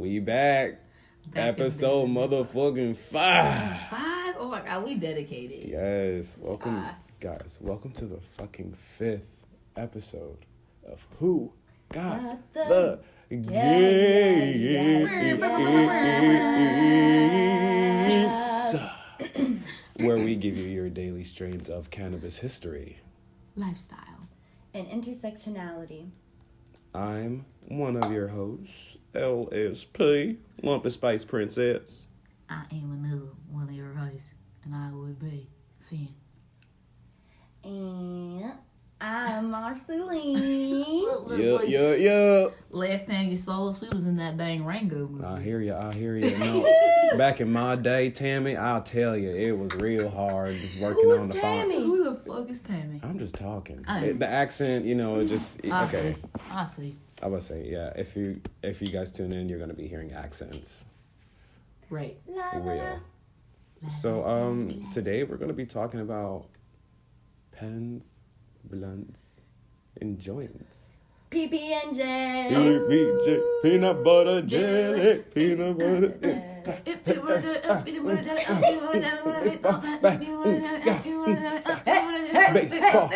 We back episode motherfucking 5. 5? Oh my God, we dedicated. Yes. Welcome, guys. Welcome to the fucking 5th episode of Who Got the Gays? Where we give you your daily strains of cannabis history, Lifestyle, and intersectionality. I'm one of your hosts, LSP, Lumpy Spice Princess. I am another one of your hosts, and I would be Finn. And I'm Marceline. Yeah. Last time you saw us, we was in that dang Rango movie. I hear you. No, back in my day, Tammy, I'll tell you, it was real hard working on the Tammy? farm. Who the fuck is Tammy? I'm just talking. I- The accent, it just okay. I see. I would say, yeah. If you guys tune in, you're gonna be hearing accents. Right. Real. So today we're gonna be talking about pens, blunts, and joints. PB&J. PBJ, peanut butter jelly, peanut butter. Baseball.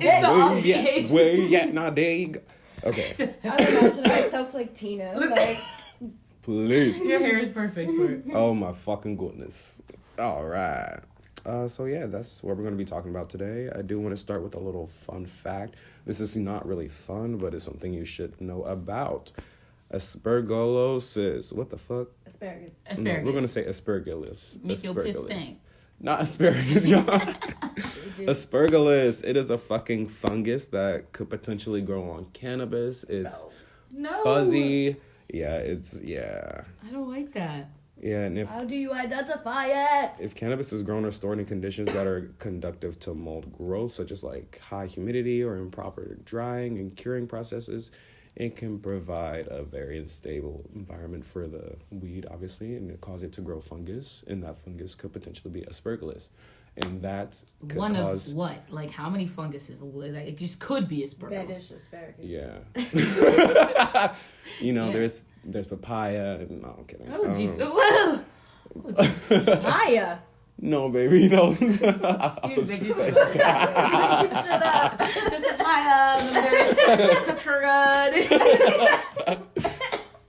Where you at? Now there you go. Okay. I'm imagining myself like Tina. Like, Please. Your hair is perfect for it. Oh my fucking goodness. All right. So yeah, that's what we're going to be talking about today. I do want to start with a little fun fact. This is not really fun, but it's something you should know about. Aspergillosis. What the fuck? asparagus. No, we're going to say aspergillus. Make your piss stink. Not asparagus, y'all. Aspergillus. It is a fucking fungus that could potentially grow on cannabis. It's No. fuzzy. Yeah. I don't like that. Yeah, and How do you identify it? if cannabis is grown or stored in conditions that are conducive to mold growth, such as like high humidity or improper drying and curing processes, it can provide a very unstable environment for the weed, obviously, and it cause it to grow fungus, and that fungus could potentially be aspergillus. And that could One cause... of what? Like, how many funguses? Like, it just could be aspergillus. Reddish asparagus. Yeah. There's papaya, and no, I'm kidding. Oh, jeez. Whoa! Papaya. No, baby, no. Excuse me, just shut up. There's papaya, there's katura.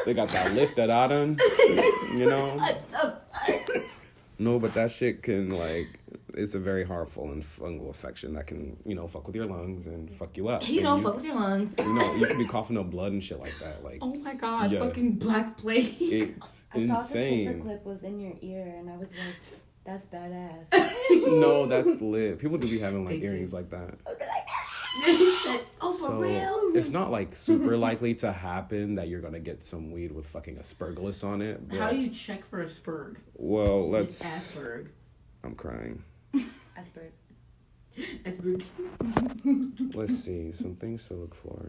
They got that lift that I done, No, but that shit can, it's a very harmful and fungal infection that can, fuck with your lungs and fuck you up. Fuck with your lungs. You can be coughing up blood and shit like that. Oh my God, Yeah. fucking Black Plague. It's I thought this insane. paperclip was in your ear, and I was like, that's badass. No, that's lit. People do be having, They do. earrings like that. Oh, for So, real? it's not, super likely to happen that you're going to get some weed with fucking aspergillus on it. But, How do you check for Asperg? well, let's... Asperg. I'm crying. Asperg. Asperg. Let's see. Some things to look for.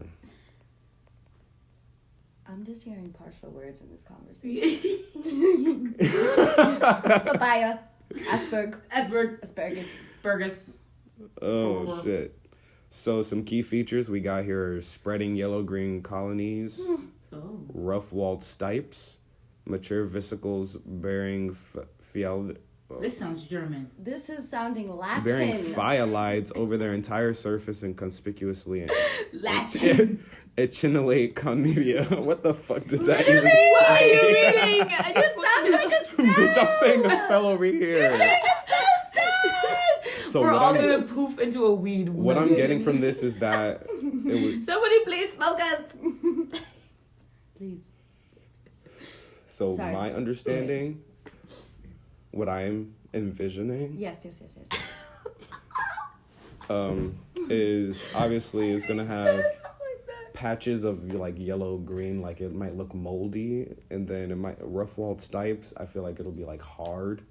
I'm just hearing partial words in this conversation. Papaya. Asperg. Asparagus. Burgess. Oh, shit. So some key features we got here are spreading yellow-green colonies, Oh. rough-walled stipes, mature vesicles bearing This sounds German. This is sounding Latin. bearing phyalides over their entire surface and conspicuously Latin. echinolate conmedia. What the fuck does that even What are you say? reading? It sounds like a spell. Bitch, I'm saying the spell over here. So We're what all I'm gonna poof into a weed. what I'm getting from this is that it was Somebody please smoke us. Please. so Sorry. my understanding, what I'm envisioning, Yes. is obviously it's gonna have patches of yellow green, it might look moldy, and then it might rough-walled stipes. I feel like it'll be hard,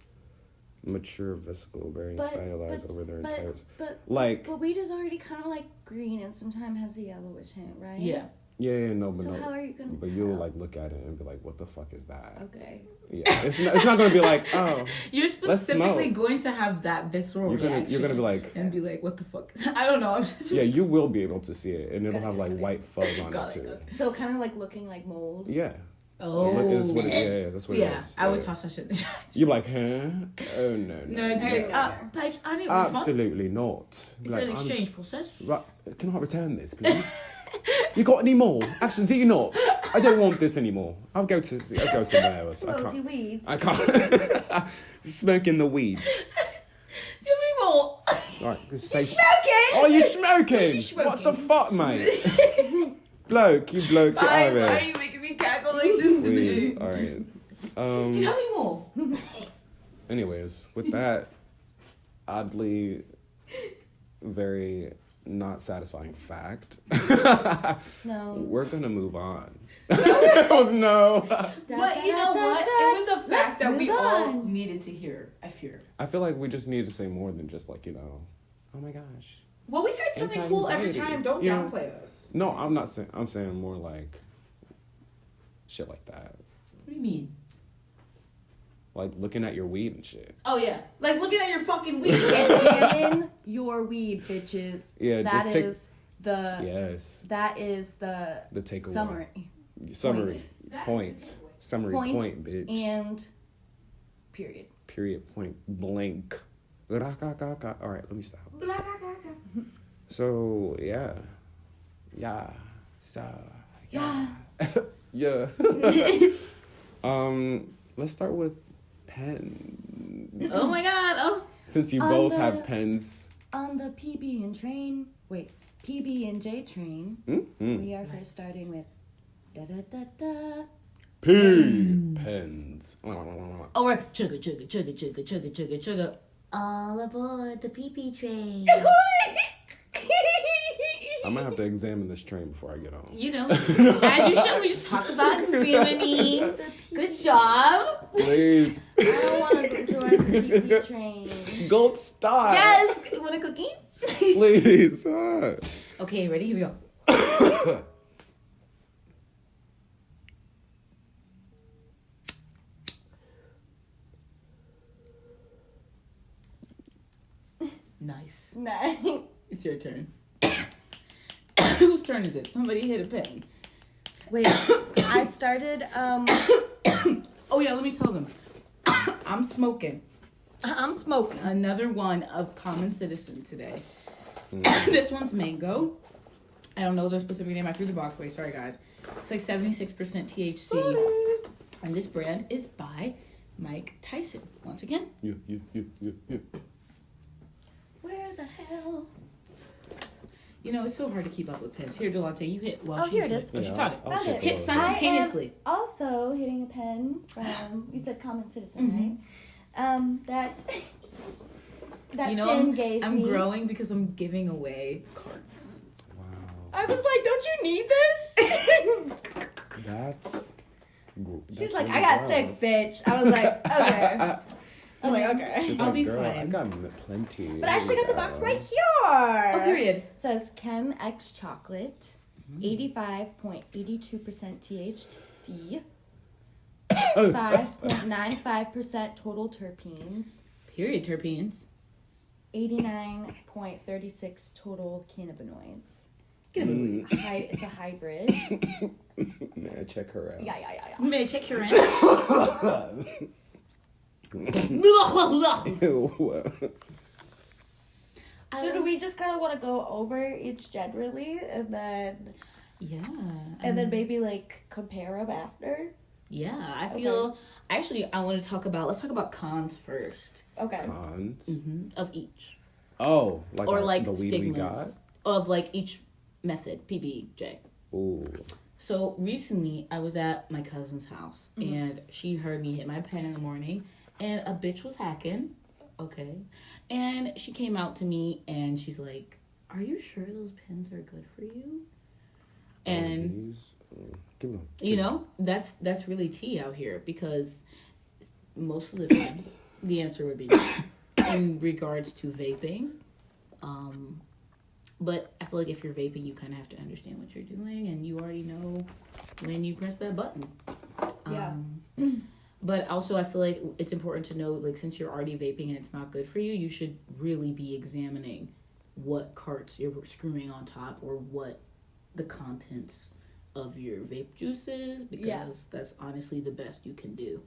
mature vesicle bearing phyalides over their entire. But weed is already kind of green and sometimes has a yellowish hint, right? Yeah. Yeah, no, but So no. how are you gonna? But you'll like look at it and be like, "What the fuck is that?" Okay. Yeah, it's not gonna be like, "Oh." You're specifically smoke. going to have that visceral reaction. You're gonna be like, and be like, "What the fuck?" I don't know. I'm just yeah, you will be able to see it, and it'll Got have it, like got it. white fuzz on Got it it, too. got it. So kind of like looking like mold. Yeah. Oh, That's what that's what it yeah. is. I would Yeah. toss that shit in the trash. You're like, huh? Oh no. No, I'd be like, pipes, I need a refund. Absolutely not. Is Like, it an exchange process? Right, can I return this, please? You got any more? Actually, do you not? I don't want this anymore. I'll go somewhere else. I Smokey can't. weeds. I can't. Smoking the weeds. Do you have any more? All right, She's smoking. Oh, you smoking? She's What smoking. the fuck, mate? bloke, you bloke, get out Why of are here. you making me cackle like this Please, today? all right. Do you have any more? Anyways, with that oddly very not satisfying fact, No. we're gonna move on. That was no. But you know what? It was a fact Let's that we move all on. needed to hear, I fear. I feel like we just need to say more than just like, oh my gosh. Well, we said something cool every Anti-anxiety. time. Don't Yeah. downplay us. No, I'm not saying. I'm saying more like shit like that, What do you mean? like looking at your weed and shit. Oh, yeah. Like looking at your fucking weed. Examine your weed, bitches. Yeah, That just take- is the. Yes, That is the takeaway. summary. Point. Summary point, bitch. And period. Period. Point blank. All right, let me stop. So yeah. So yeah. Yeah. Let's start with pen. Oh, my God. Oh. Since you On both the- have pens. On the PB and J train, Mm-hmm. we are first starting with da da da da. Pens. Oh, we're chugga, chugga, chugga, chugga, chugga, chugga, chugga. All aboard the pee-pee train. I might have to examine this train before I get on. You know, as you should, we just talk about examining. Good job. Please. I don't want to join the PB train. Gold star. Yes. You want a cookie? Please. Okay, ready? Here we go. Nice. Nice. It's your turn. Whose turn is it? Somebody hit a pen. Wait, I started. Oh yeah, let me tell them. I'm smoking. I'm smoking. Another one of Common Citizen today. This one's mango. I don't know the specific name. I threw the box away. Sorry, guys. It's like 76% THC. And this brand is by Mike Tyson. Once again. You. Where the hell? You know, it's so hard to keep up with pens. Here, Delonte, you hit while Oh, she's here it is. Oh, she Yeah, found it. I'll Found check it. Hit out. simultaneously. I am also hitting a pen from. You said Common Citizen, Mm-hmm. right? That You know, Finn gave I'm me. growing because I'm giving away cards. Wow. I was like, don't you need this? That's. She's like, I got 6, bitch. I was like, okay. I was like, okay. She's I'll like, be girl, I fine. got plenty. But I actually got the box right here. Oh, period. It says Chem X Chocolate, 85.82% THC, 5.95% total terpenes, Period, terpenes. 89.36 total cannabinoids. Mm. It's a hybrid. May I check her out? Yeah. May I check your rent? Ew. So do we just kind of want to go over each generally and then Yeah. then maybe like compare them after? Yeah, I Okay. feel. Actually, I want to talk about. Let's talk about cons first. Okay. Cons. Of each, Oh, like or our- like the weed stigmas we got. of like each method. PBJ. Ooh. So recently, I was at my cousin's house, and she heard me hit my pen in the morning, and a bitch was hacking. Okay, and she came out to me, and she's like, "Are you sure those pens are good for you?" And Keep going. you know, that's really tea out here, because most of the time the answer would be no in regards to vaping. But I feel like if you're vaping, you kind of have to understand what you're doing, and you already know when you press that button. Yeah. But also, I feel like it's important to know, like, since you're already vaping and it's not good for you, you should really be examining what carts you're screwing on top or what the contents of your vape juice is, because that's honestly the best you can do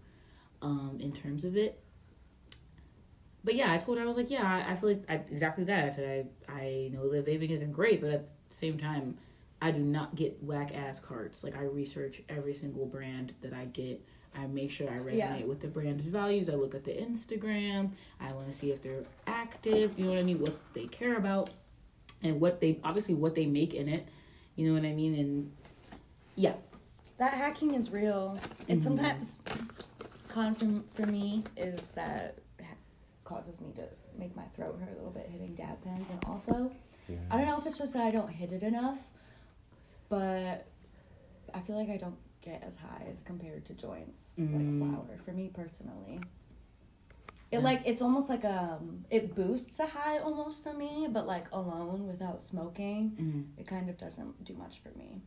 in terms of it. But yeah, I told her, I was like, yeah, I feel like exactly that. I said, I know that vaping isn't great, but at the same time, I do not get whack-ass carts. Like, I research every single brand that I get. I make sure I resonate with the brand's values. I look at the Instagram. I want to see if they're active. You know what I mean? What they care about. And what they make in it. You know what I mean? And yeah. That hacking is real. It's sometimes con for me is that causes me to make my throat hurt a little bit hitting dab pens. And also, I don't know if it's just that I don't hit it enough, but I feel like I don't get as high as compared to joints like flower for me personally. It it's almost like it boosts a high almost for me, but like alone without smoking, it kind of doesn't do much for me.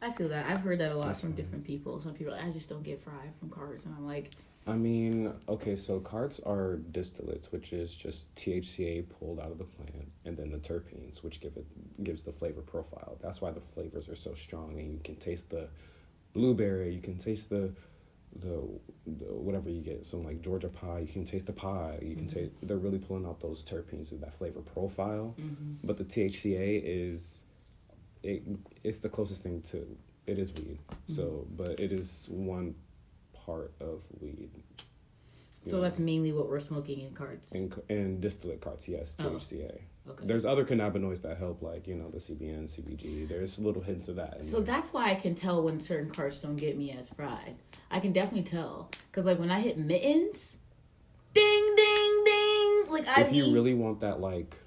I feel that. I've heard that a lot from different people. Some people are like, I just don't get fried from carts, and I'm like, I mean, okay, so carts are distillates, which is just THCA pulled out of the plant, and then the terpenes, which gives the flavor profile. That's why the flavors are so strong, and you can taste the blueberry, you can taste the whatever you get, some like Georgia pie, you can taste the pie, you can taste, they're really pulling out those terpenes and that flavor profile. But the THCA it's the closest thing to, it is weed. So, but it is one part of weed. So that's mainly what we're smoking in carts. In distillate carts, yes, THCA. Okay. There's other cannabinoids that help, like, the CBN, CBG. There's little hints of that. So that's why I can tell when certain carts don't get me as fried. I can definitely tell. Because, like, when I hit Bl8nts, ding, ding, ding. Like, if you really want that, like,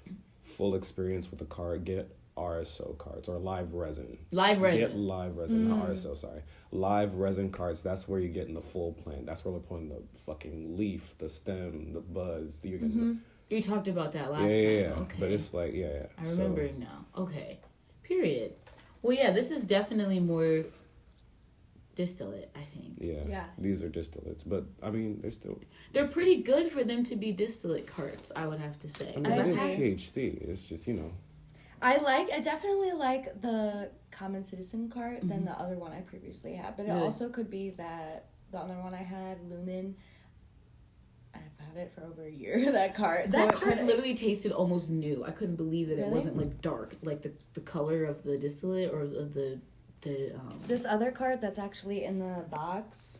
full experience with the cart, get RSO carts or live resin. Live resin. Get live resin, not RSO, sorry. Live resin carts, that's where you're getting the full plant. That's where we're putting the fucking leaf, the stem, the buds. You're getting You talked about that last time. Yeah. Okay. But it's like, I'm remembering now. Okay. Period. Well, yeah, this is definitely more distillate, I think. Yeah. These are distillates. But, I mean, they're pretty good for them to be distillate carts, I would have to say. I mean, it is THC. It's just, I definitely like the Common Citizen cart than the other one I previously had. But it also could be that the other one I had, Lumen, I've had it for over a year, that cart. That cart literally tasted almost new. I couldn't believe that it wasn't, like, dark. Like, the color of the distillate or the This other cart that's actually in the box,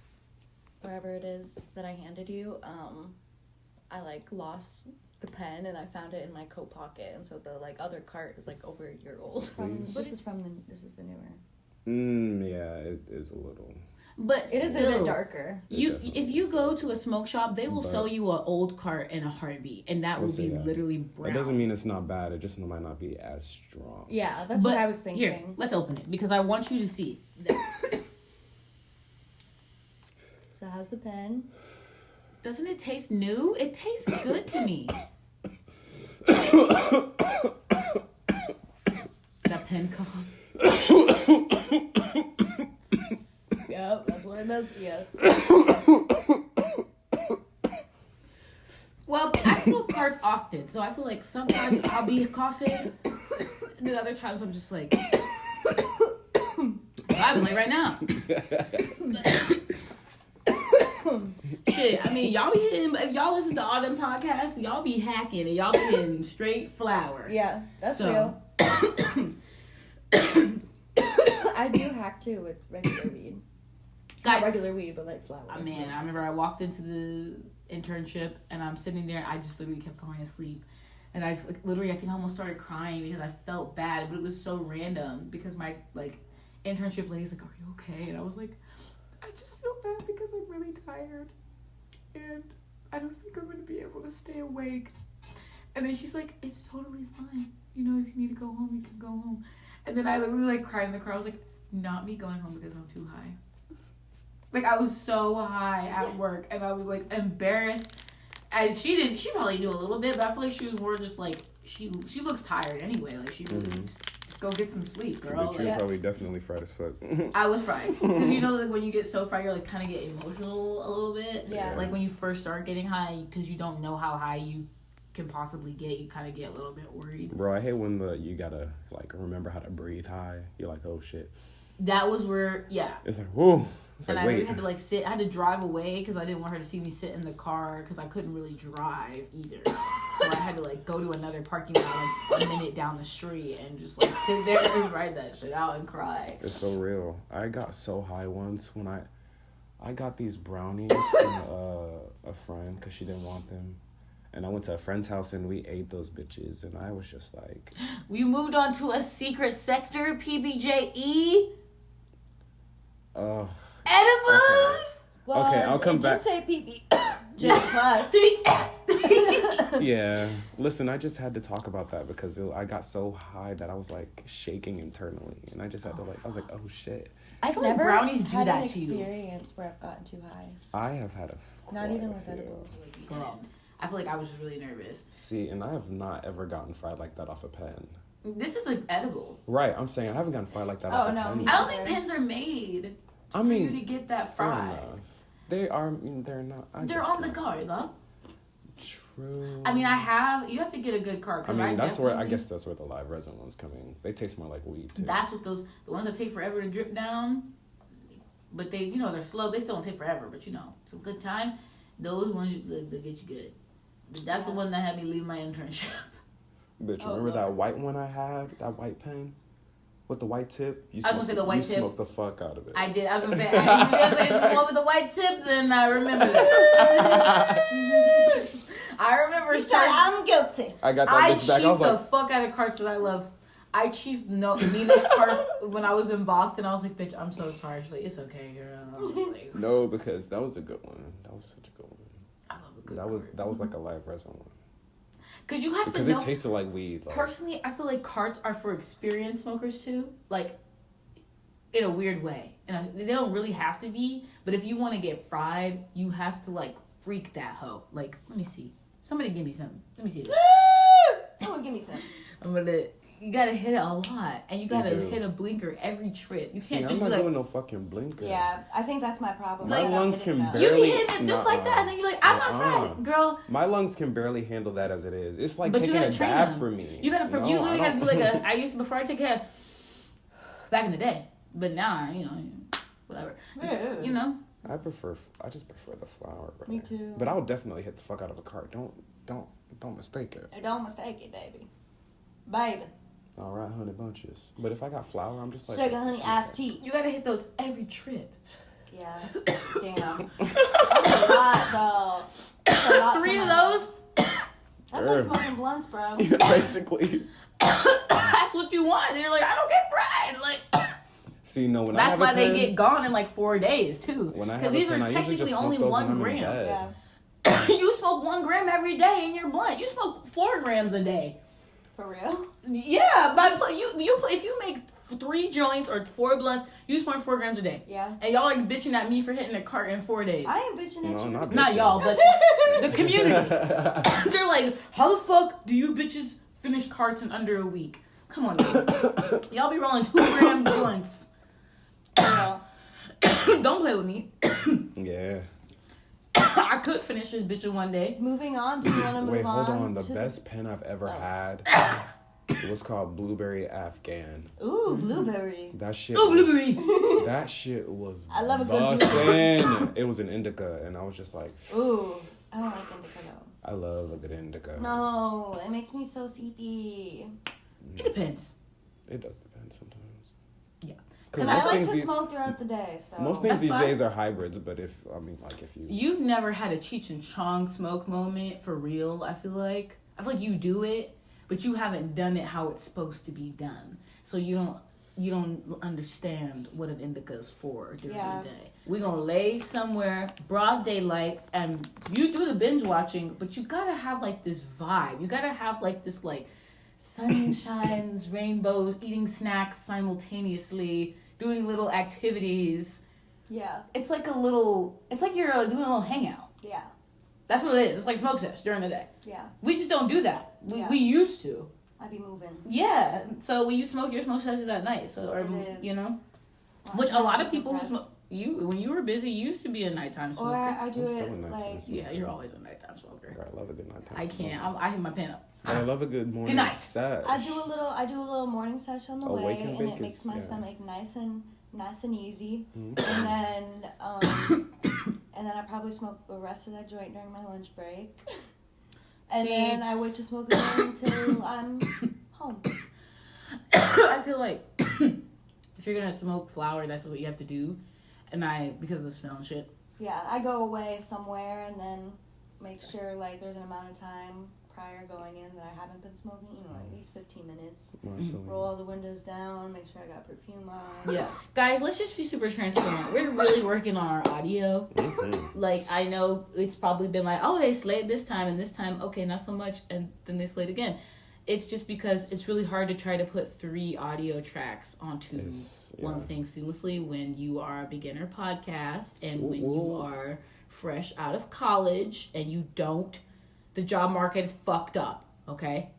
wherever it is that I handed you, I, like, lost the pen and I found it in my coat pocket, and so the other cart is like over a year old. This is the newer. Yeah, it is a little. But it is a bit darker. If you go to a smoke shop, they will sell you an old cart in a heartbeat, and that will be literally brown. It doesn't mean it's not bad. It just might not be as strong. Yeah, that's what I was thinking. Here, let's open it because I want you to see. So how's the pen? Doesn't it taste new? It tastes good to me. That pen cough. Yep, that's what it does to you. Well, I smoke carts often, so I feel like sometimes I'll be coughing, and then other times I'm just like, I'm like right now. Shit, I mean, y'all be hitting, if y'all listen to all them podcasts, y'all be hacking and y'all be hitting straight flour. Yeah, that's real. I do hack too with regular weed. Guys, not regular weed, but like flower. Man, I remember I walked into the internship and I'm sitting there. I just literally kept falling asleep, and I think I almost started crying because I felt bad, but it was so random because my internship lady's like, "Are you okay?" And I was like, "I just feel bad because I'm really tired, and I don't think I'm gonna be able to stay awake." And then she's like, "It's totally fine. You know, if you need to go home, you can go home." And then I literally cried in the car. I was like, "Not me going home because I'm too high." I was so high at work, and I was, embarrassed. As she probably knew a little bit, but I feel like she was more just, she looks tired anyway. She really just go get some sleep, girl. But you're Like, probably definitely fried as fuck. I was fried. Because you know, like, when you get so fried, you're, like, kind of get emotional a little bit. Yeah. Like, when you first start getting high, because you don't know how high you can possibly get, you kind of get a little bit worried. Bro, I hate when you gotta, like, remember how to breathe high. You're like, oh, shit. That was where, yeah. It's like, whoa. It's And like, I wait. really had to, like, I had to drive away because I didn't want her to see me sit in the car because I couldn't really drive either. So I had to, like, go to another parking lot, like, a minute down the street and just, like, sit there and ride that shit out and cry. It's so real. I got so high once when I got these brownies from a friend because she didn't want them. And I went to a friend's house and we ate those bitches. And I was just like... We moved on to a secret sector, PBJE. Edibles! Well, Okay, I'll come back. It did say PB plus. Yeah. Listen, I just had to talk about that because I got so high that I was like shaking internally. And I just had to I was like, oh shit. I feel like brownies do that to you. Experience where I've gotten too high. I have had Not even with few. edibles. Girl, I feel like I was just really nervous. See, and I have not ever gotten fried like that off a pen. This is an edible. Right, I'm saying I haven't gotten fried like that off a no, pen. me I don't either. think pens are made I for mean, you to get that fair fried. enough. They are, they're not. They're on the guard, though. True. I mean, you have to get a good card. I mean, I guess that's where the live resin ones come in. They taste more like weed, too. That's what the ones that take forever to drip down, but they, they're slow. They still don't take forever, but it's a good time. Those ones, they get you good. That's the one that had me leave my internship. Bitch, remember that white one I had? That white pen? With the white tip? I was gonna say the white tip. You smoked the fuck out of it. I did. I was gonna say, it's the one with the white tip, then I remember that. I remember I'm guilty. I got that I bitch back. I was chiefed the like, fuck out of carts that I love. I chiefed Nina's cart when I was in Boston. I was like, bitch, I'm so sorry. She's like, it's okay, girl. I was like, no, because that was a good one. That was such a good one. I love a good That was like a live resin one. Because you have Because to know. it tasted like weed. Like. Personally, I feel like carts are for experienced smokers too. Like, in a weird way. And they don't really have to be. But if you want to get fried, you have to, like, freak that hoe. Like, let me see. Somebody give me some. Let me see this. Someone give me some. You gotta hit it a lot. And you gotta You do. hit a blinker every trip. You See, can't I'm just not be like. doing no fucking blinker. Yeah, I think that's my problem. My I'm not lungs hitting can enough. You barely- be hitting it just like that, and then you're like, I'm not fried, girl. My lungs can barely handle that as it is. It's like But you taking gotta a train dab them. for me. You gotta, No, you I literally gotta don't- do like I used to before I take care. Back in the day, but now whatever. I just prefer the flour, bro. Me too. But I would definitely hit the fuck out of a cart. Don't mistake it. Don't mistake it, baby. Baby. All right, honey bunches. But if I got flour, I'm just like Sugar, honey, iced tea. You gotta hit those every trip. Yeah. Damn. That's a lot, though. That's a lot 3 for of my- those. That's like smoking blunts, bro. basically. That's what you want. And you're like, I don't get fried. Like, See, no, when I that's have why a they pen, get gone in like 4 days too. When I Because have a these pen, are I usually technically just only smoke those 1 when I'm in gram. bed. Yeah. You smoke 1 gram every day in your blunt. You smoke 4 grams a day. For real? Yeah, if you make 3 joints or 4 blunts, you smoke 4 grams a day. Yeah. And y'all are bitching at me for hitting a cart in 4 days. I ain't bitching at No, you. not bitching. y'all, but the community. They're like, how the fuck do you bitches finish carts in under a week? Come on, dude. Y'all be rolling 2 gram joints. Don't play with me. Yeah. I could finish this bitch in 1 day. Moving on. Do you want to move Wait, on? hold on. The to best pen I've ever had was called Blueberry Afghan. Ooh, blueberry. That shit. Oh, was- blueberry. That shit was. I love a good bussin'. It was an indica, and I was just like, Ooh, I don't like indica though. I love a good indica. No, it makes me so sleepy. It depends. It does depend sometimes. Yeah. Because I most like things, to smoke throughout the day, so. most things That's these fine. days are hybrids. But if you. You've never had a Cheech and Chong smoke moment for real, I feel like. I feel like you do it, but you haven't done it how it's supposed to be done. So you don't understand what an indica is for during the day. We're gonna lay somewhere, broad daylight, and you do the binge watching, but you gotta have like this vibe. You gotta have like this like sunshines, rainbows, eating snacks simultaneously, doing little activities. Yeah, It's like you're doing a little hangout. yeah, That's what it is. It's like smoke sesh during the day. yeah. We just don't do that. We used to. I be moving. Yeah. So when you smoke, your smoke sessions at night. So, or It is. you know, Well, which a I'm lot trying of to people who compress. smoke, when you were busy, you used to be a nighttime smoker. Or I do I'm still a it nighttime like smoker. Yeah, you're always a nighttime smoker. I love a good nighttime. I can't. I hit my pen up. I love a good morning night. sesh. I do a little morning session on the way, Wake and and bake it makes is- my yeah. stomach nice and easy. Mhm. And then and then I probably smoke the rest of that joint during my lunch break. And See- then I wait to smoke again until I'm home. I feel like if you're gonna smoke flower, that's what you have to do. And because of the smell and shit. Yeah, I go away somewhere and then make sure like there's an amount of time prior going in that I haven't been smoking, like at least 15 minutes. Marceline. Roll all the windows down, make sure I got perfume on. Yeah. Guys, let's just be super transparent. We're really working on our audio. Mhm. Like, I know it's probably been like, oh, they slayed this time and this time, okay, not so much, and then they slayed again. It's just because it's really hard to try to put 3 audio tracks onto one thing seamlessly when you are a beginner podcast and when you are fresh out of college and you don't, the job market is fucked up, okay?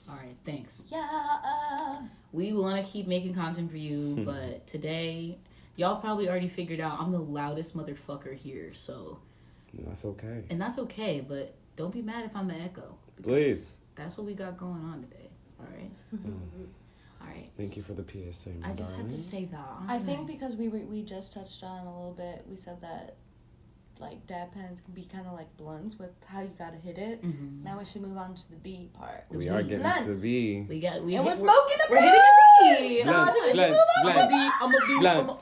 All right, thanks. Yeah. We want to keep making content for you, but today, y'all probably already figured out I'm the loudest motherfucker here, so. That's okay. And that's okay, but don't be mad if I'm an echo. because Please. That's what we got going on today, all right? All right. Thank you for the PSA, my I just darling. had to say that. I think because we just touched on a little bit, we said that like dab pens can be kind of like blunts with how you gotta hit it. Mhm. Now we should move on to the B part. We are getting to Blunts. be. we got. And we're smoking a We're hitting a beat. Blunts, we should blunts, move on. blunts. I'm a beat. Blunts,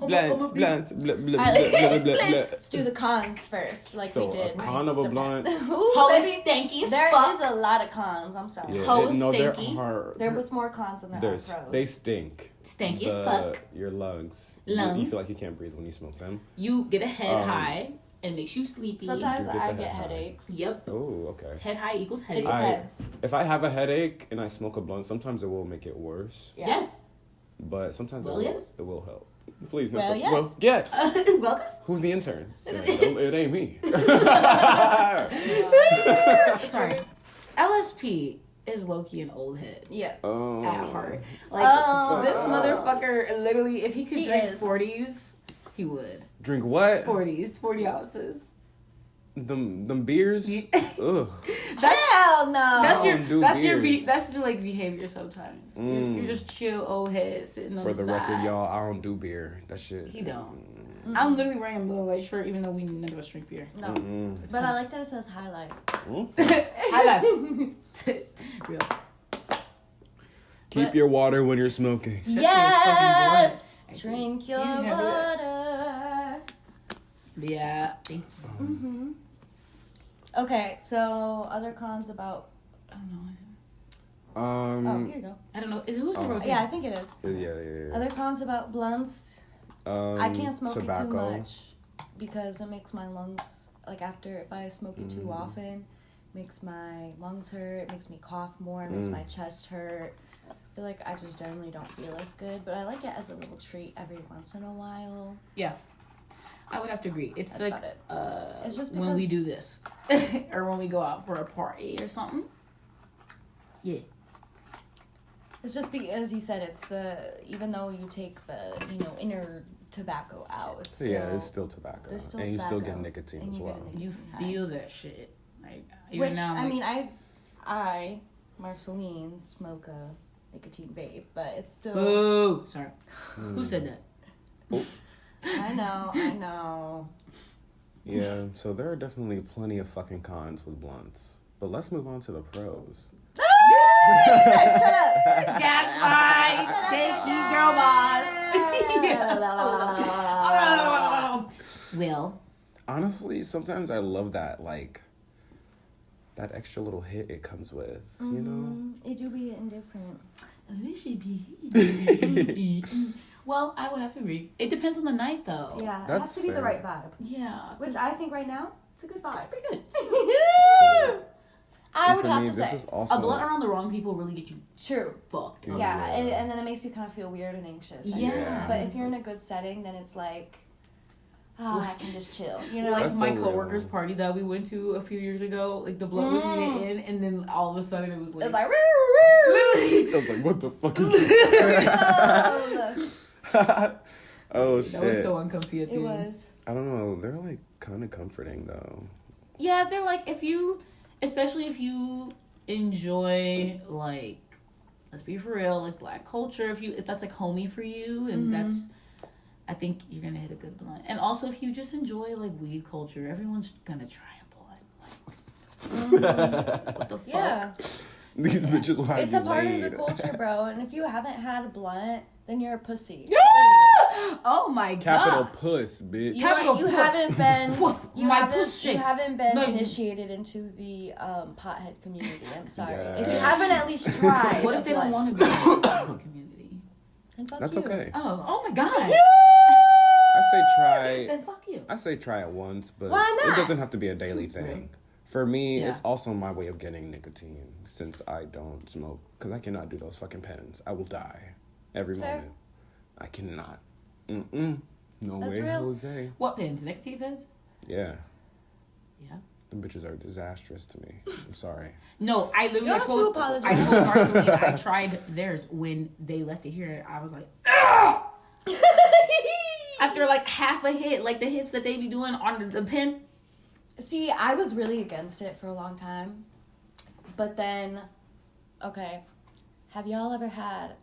blunts, blah, blah, blah, blah, blah, blah. Let's do the cons first, like So we did. a con of a blunt. Ooh, Hoe is baby. stanky as There fuck. is a lot of cons. I'm sorry. Yeah, Hoe no, there stinky. are. There was more cons than there are There's pros. they stink. Stanky as fuck. Your lungs. Lungs. You feel like you can't breathe when you smoke them. You get a head high and makes you sleepy. Sometimes You get I the get head high. headaches. Yep. Oh, okay. Head high equals It headache. depends. If I have a headache and I smoke a blunt, sometimes it will make it worse. Yeah. Yes. But sometimes Well, yes. it will help. Please, Well, no. yes. Well, yes. Welcome. Who's the intern? It ain't me. Sorry. LSP is low-key an old head Yeah. Oh. at heart. Like, Oh. this motherfucker, literally, if he could He drink is. 40s, he would. Drink what? 40s, 40 ounces. Them beers? Yeah. Ugh. Hell no. That's your don't do beers. that's your like behavior sometimes. You're just chill old head sitting on For the the side. record, y'all, I don't do beer. That shit. He don't. I'm literally wearing a Miller Lite shirt even though we none of us drink beer. No. Mm-mm. But I like that it says highlight. I like real. Keep But- your water when you're smoking. Yes. Actually, Drink your you can have that. water. Yeah. Thank you. Mm-hmm. Okay, so other cons about. I don't know. Oh, here you go. I don't know. Who's the Oh. rotation? Yeah, I think it is. Yeah. Other cons about blunts. I can't smoke it too tobacco. much because it makes my lungs like after if I smoke it too often, makes my lungs hurt, makes me cough more, makes my chest hurt. I feel like I just generally don't feel as good, but I like it as a little treat every once in a while. Yeah. I would have to agree. It's That's like about it. It's just when we because- do this or when we go out for a party or something. Yeah. It's just because you said it's even though you take the inner tobacco out, it's still, It's still tobacco. there's still and you still get tobacco, nicotine and as you well. get a nicotine You high. feel that shit. Like even Which now, I like, mean, I, Marceline, smoke a nicotine vape, but it's still. boo. Sorry. Who said that? I know. Yeah, so there are definitely plenty of fucking cons with blunts. But let's move on to the pros. Shut up. Gaslight. Thank you, girl boss. Will. Honestly, sometimes I love that, like, that extra little hit it comes with, you know? It do be indifferent. This should be. Well, I would have to agree. It depends on the night, though. Yeah, it That's has to be the fair. right vibe. Yeah. Which I think right now it's a good vibe. It's pretty good. I See, would for have me, to this say is also A blunt around the wrong people really get you true. fucked. Yeah. Yeah, and then it makes you kind of feel weird and anxious. I Yeah. think. But if you're in a good setting, then it's like, I can just chill. You know, Like That's my so coworker's real. party that we went to a few years ago, like the blunt was hitting, and then all of a sudden it was like, it's like I was like, what the fuck is this? Oh shit. that was so uncomfy at the It end. was. I don't know. They're like kind of comforting though. Yeah, they're like especially if you enjoy like, let's be for real, like Black culture. If that's like homey for you, and that's, I think you're gonna hit a good blunt. And also, if you just enjoy like weed culture, everyone's gonna try a blunt. What the fuck? Yeah. These bitches will have It's you a part laid. of the culture, bro. And if you haven't had a blunt, then you're a pussy. Oh my Capital god. puss, bitch. You, Capital you puss. haven't been Puss. you My haven't, puss you shake. haven't been No. initiated into the pothead community. I'm sorry. Yeah. If you haven't at least tried. What a if they don't blunt, want to be in the community? then fuck That's you. okay. Oh my god. I say try. Then fuck you. I say try it once, but Why not? it doesn't have to be a daily thing. For me, Yeah. it's also my way of getting nicotine since I don't smoke. Because I cannot do those fucking pens. I will die every That's fair. moment. I cannot. No That's way, real. Jose. What pins? Nicotine pins? Yeah. Yeah. Them bitches are disastrous to me. I'm sorry. No, I literally You don't told have to I apologize. told Marceline I tried theirs when they left it here. I was like, after like half a hit, like the hits that they be doing on the pin. See, I was really against it for a long time. But then, okay, have you ever hit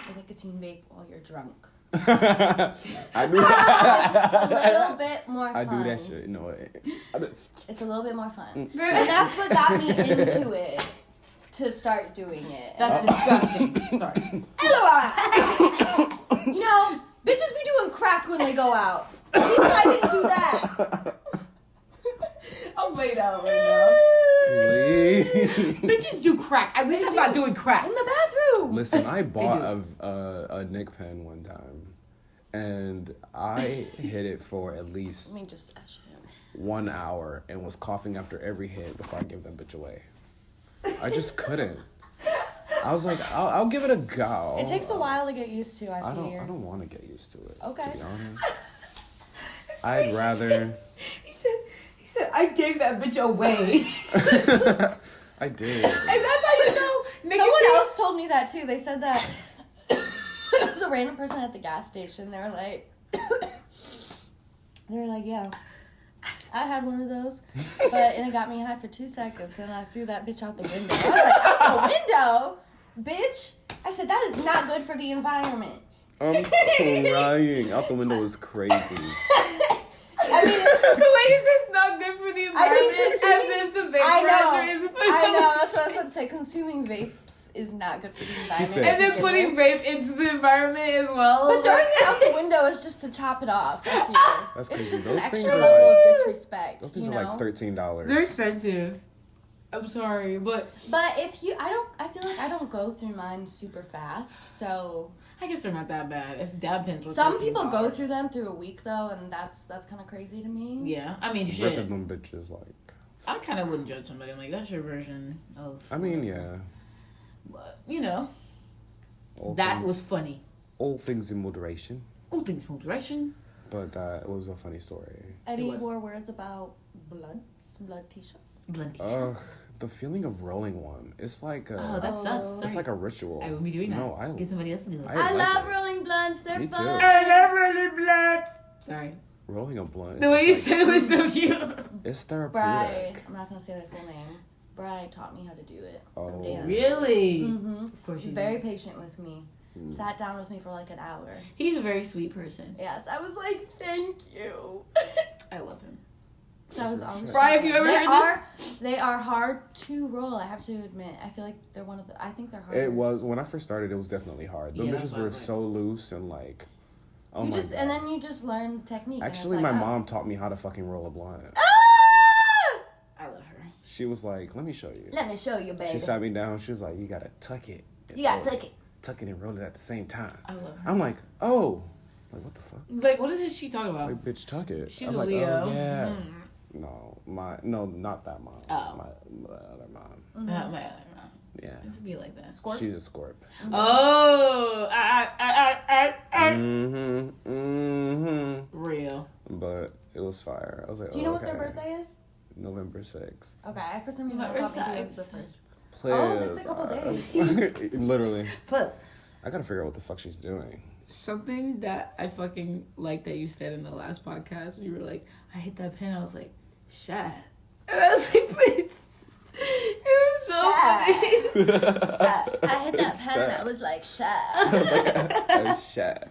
a nicotine vape while you're drunk? I do It's a little bit more fun. I do that shit. You know what? It's a little bit more fun. And that's what got me into it, to start doing it. That's disgusting. Sorry. You know, bitches be doing crack when they go out. At least I didn't do that. I'm laid out right now. Please. Bitches do crack. At least I'm not doing crack. In the bathroom. Listen, I bought a Nick pen one time, and I hit it for at least Let me just ash it. 1 hour and was coughing after every hit before I gave that bitch away. I just couldn't. I was like, I'll give it a go. It takes a while to get used to, I I fear. don't want to get used to it. Okay. To be honest, I'd rather. He said, I gave that bitch away. I did. And that's how you know. Someone else told me that too. They said that it was a random person at the gas station. They were like, yeah, I had one of those, and it got me high for 2 seconds, and I threw that bitch out the window. I was like, out the window, bitch. I said that is not good for the environment. I'm crying. Out the window was crazy. I mean, The way he says not good for the environment, as if the vaporizer is I know. That's what I was about to say. Consuming vapes is not good for the environment. said- And then putting vape into the environment as well. But throwing it out the window is just to chop it off. I feel. That's It's crazy. just an Those extra things are level like- of disrespect. Those things you are know? like $13. They're expensive. I'm sorry, but But if you, I feel like I don't go through mine super fast. So I guess they're not that bad. If dab pins were some $13. people go through them through a week though, and that's kind of crazy to me. Yeah, I mean, shit. Ripping them bitches like. I kind of wouldn't judge somebody. I'm like, that's your version of. I mean, yeah. But, you know, All that things, was funny. all things in moderation. All things moderation. But that was a funny story. Any It was. more words about blood t-shirts? Blunt. The feeling of rolling one. It's like a. Oh, that sucks. Oh. It's Sorry. like a ritual. I will be doing that. No, I. Get somebody else to do it. I I like love it. rolling blunts. They're Me too. fun. I love rolling blunt. Sorry. Rolling a blunt. The way you it's said it was so cute. It's Bri, therapeutic. I'm not gonna say their full name. Bri taught me how to do it. Oh. From dance. Really? Mm-hmm. Of course He's you very did. patient with me. Sat down with me for like an hour. He's a very sweet person. Yes, I was like, thank you. I love him. So I was always. Bri, have you ever heard this? They are hard to roll. I have to admit. I feel like they're one of the. I think they're hard. It was when I first started. It was definitely hard. The Yeah, that's bitches what I were was like. so loose and like. Oh you my just god. and then you just learn the technique. and it's Actually, like, my oh. mom taught me how to fucking roll a blunt. I love her. She was like, "Let me show you." Let me show you, baby. She sat me down. She was like, "You gotta tuck it. and You gotta roll tuck it. Tuck it and roll it at the same time." I love her. I'm like, "Oh, like what the fuck? Like, what is she talking about? Like, bitch, tuck it." She's I'm a like, Leo. "Oh, yeah." Mm. No, not that mom. Oh. My other mom. My other mom. Yeah, It's to be like that. Scorp. she's a scorp. Oh, Mm-hmm. was fire. I was like, Do you know what their birthday is? November 6th. Okay, for some reason I November thought maybe it was 6th. the first. Please. Oh, that's a couple days. Literally. Plus. I gotta figure out what the fuck she's doing. Something that I fucking like that you said in the last podcast, you were like, I hit that pen. I was like, Shad. And I was like, please. It was so funny. Shut. I hit that pen and I was like, shut. Shit.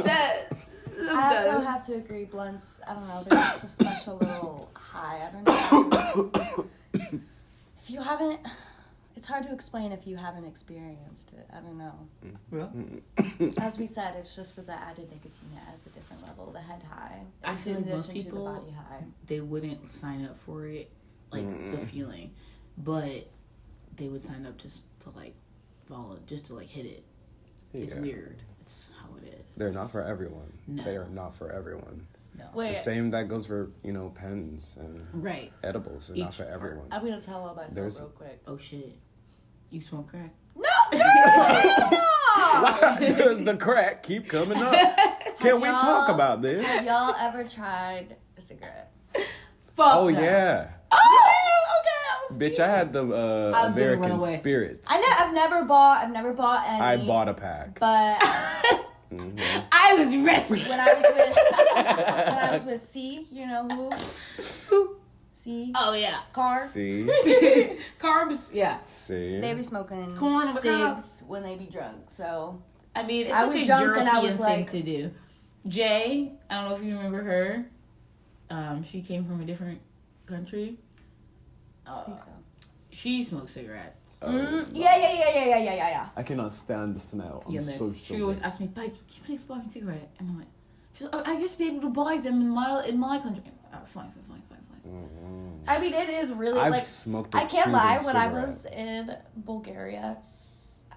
Shad. I also have to agree, Bl8nts, I don't know, they're just a special little high. I don't know. If you haven't, it's hard to explain if you haven't experienced it. I don't know. Real? As we said, it's just with the added nicotine, it adds a different level. The head high. I feel in like most addition to the people, body high. they wouldn't sign up for it, like the feeling, but they would sign up just to like follow, just to like hit it. It's weird. It's how it is. They're not for everyone. No. They are not for everyone. No. Wait, The same that goes for, pens and Right. edibles. They're not Each for part. everyone. I'm going to tell all myself There's- real quick. Oh shit. You smoke crack? Why does the crack keep coming up? Can we talk about this? Have y'all ever tried a cigarette? Fuck Oh, no. yeah. Oh, okay, Bitch, I had the I'm gonna run American away. Spirits. I've never bought any. I bought a pack. But I was rescued. when I was with C, you know who? C. Oh yeah. Car. See? Carbs. Yeah. See? They be smoking Corn on the cob. cigs when they be drunk. So I mean, it's I like was a drunk European and I was thing like- to do. Jay, I don't know if you remember her. She came from a different country. I think so. She smoked cigarettes. Yeah. I cannot stand the smell. I'm Yeah, so she always asked me, "Babe, can you please buy me a cigarette?" And I'm like, "She's like, I used to be able to buy them in my country." Fine. I mean, it is really I've like. smoked a I can't Cuban lie. When I cigarette. was in Bulgaria,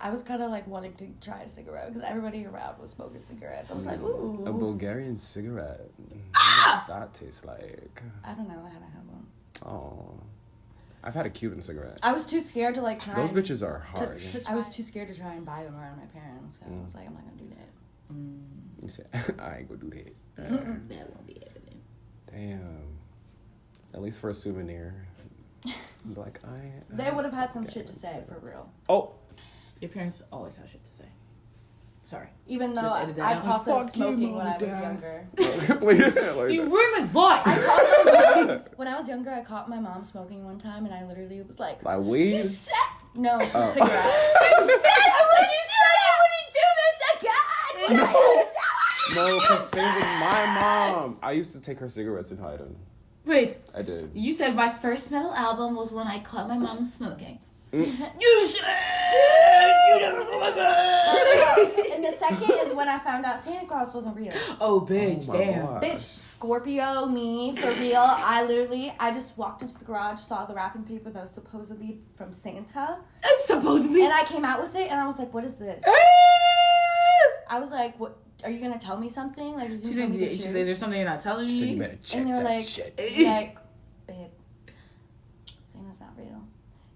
I was kind of like wanting to try a cigarette because everybody around was smoking cigarettes. I was like, ooh. A Bulgarian cigarette. What does that taste like? I don't know. I haven't had one. Oh. I've had a Cuban cigarette. I was too scared to like try. Those bitches are hard. I was too scared to try and buy them around my parents, so I was like, I'm not gonna do that. You said, I ain't gonna do that. That won't be evident. Damn. At least for a souvenir. Be like, They would have had some shit to say for real. Oh. Your parents always have shit to say. Sorry. Even though Edit that I out. caught them Fuck you, smoking when I was Mom, younger. You ruined my life. When I was younger, I caught my mom smoking one time, and I literally was like, Like weed? "You said no, she's Oh. cigarette." You said you wouldn't do this again. No, because same with my mom. I used to take her cigarettes and hide them. Wait, I did. you said my first metal album was when I caught my mom smoking. Mm. You said you never And the second is when I found out Santa Claus wasn't real. Oh, bitch, Oh my damn. God. Bitch, Scorpio, me, for real. I just walked into the garage, saw the wrapping paper that was supposedly from Santa, Supposedly. and I came out with it, and I was like, what is this? I was like, what? Are you going to tell me something? Like, are you She gonna tell said, me the she said, truth? there's something you're not telling So you me. better check And they're that like, shit. like, babe, Santa's not real.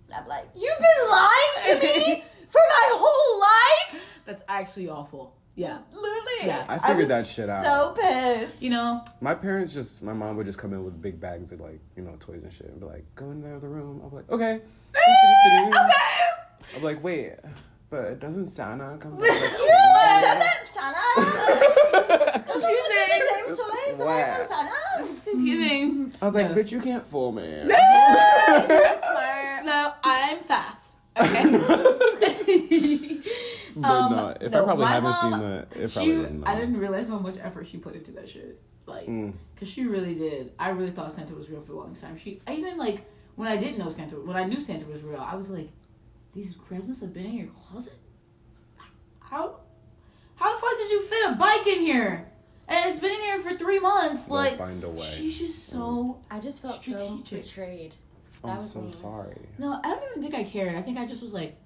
And I'm like, you've been lying to me for my whole life? That's actually awful. Yeah. Literally. Yeah. I figured was that shit out. so pissed. You know, My mom would just come in with big bags of like, toys and shit and be like, go in the other room. I'll be like, okay. I'm like, wait, but it doesn't Santa come with like, Doesn't Santa? Doesn't the same toys Wow. from Santa? it's confusing. I was like, No. bitch, you can't fool me. That's smart. So I'm fast. Okay. But no, if I probably my haven't mom, seen that, it probably doesn't. I didn't realize how much effort she put into that shit. Like, cause she really did. I really thought Santa was real for the longest time. I even like when I didn't know Santa, when I knew Santa was real, I was like, these presents have been in your closet. How the fuck did you fit a bike in here? And it's been in here for 3 months. They'll Like, find a way. she's just so. I just felt so Strategic. betrayed. That I'm was so me. sorry. No, I don't even think I cared. I think I just was like,